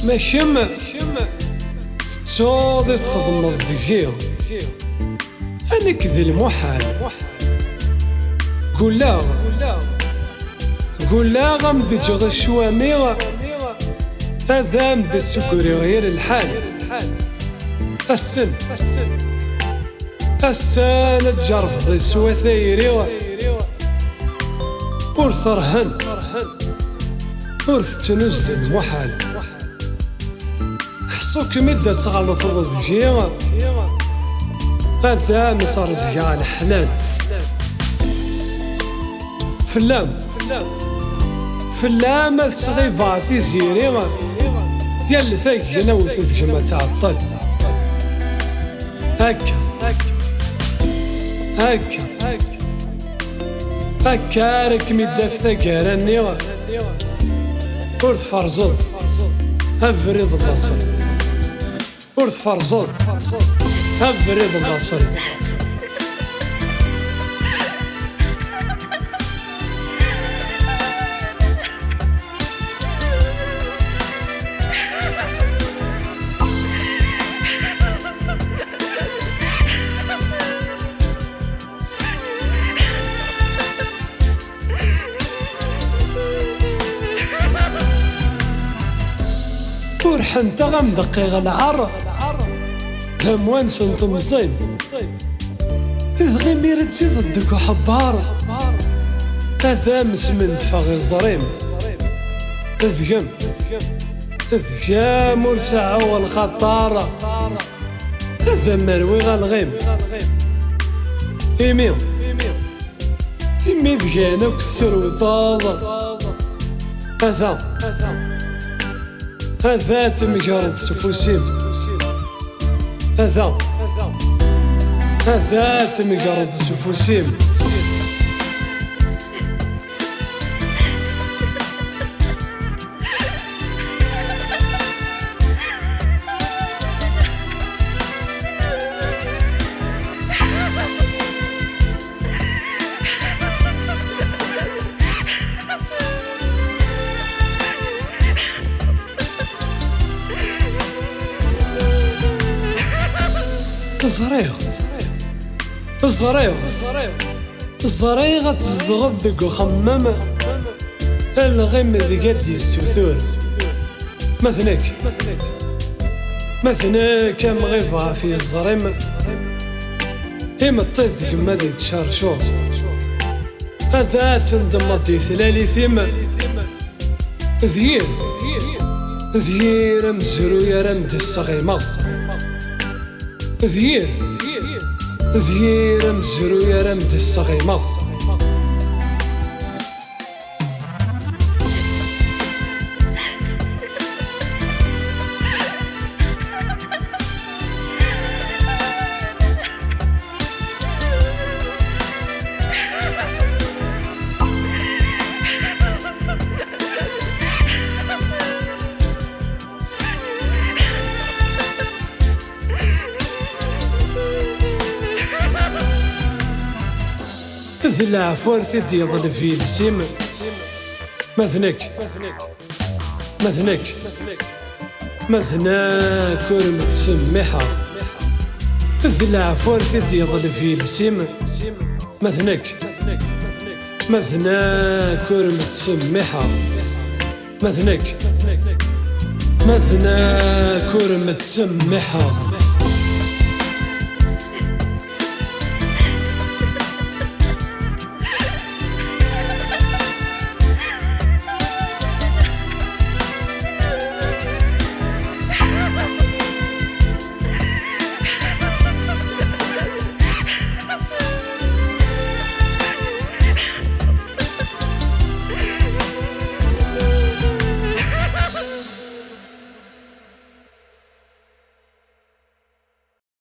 ما كم تتوضي تخدم ديكيو انا كذا المحال قولا غمدج غشوامي هذا مد السكري غير الحال السن تجرف ذي سوا ثيري ورثرهن ورث المحال حصوك مدة تغلط ضدكي هذا مصار زيان حلال فلام الصغيفاتي زيري ياللي ثقنا وثذك ما تعطل هكا راك مدة في ثقارني ورث فرزض هفريض البصر ورث فرزض هفريض البصر ورحنت غمدقي العر كموان سنت مصيب إذ غير تزيد ضدك وحبارة هذا مسمن تفاغي الزريم إذ كم ورسعة والخطارة هذا مروي غالغيم إيمي ذكانا وكسر وطاضة هذا تمقرض سفوسيم هذا تمقرض سفوسيم الزريغة تزدغب ذك وخمم الغيم ذي قد يستوثور مثنك مغيفها في الزريم إما الطيب ذك ماذي تشارشور هذا تندم مضي ثلالي ثيم ذير مزرو يا رمد الصغيمة ذير مزرو يا رمد الصغيمة ذلع فورثي ديضل في السيم مثنك كرم تسمحها ذلع فورثي ديضل في السيم مثنك كرم تسمحها مثنك كرم تسمحها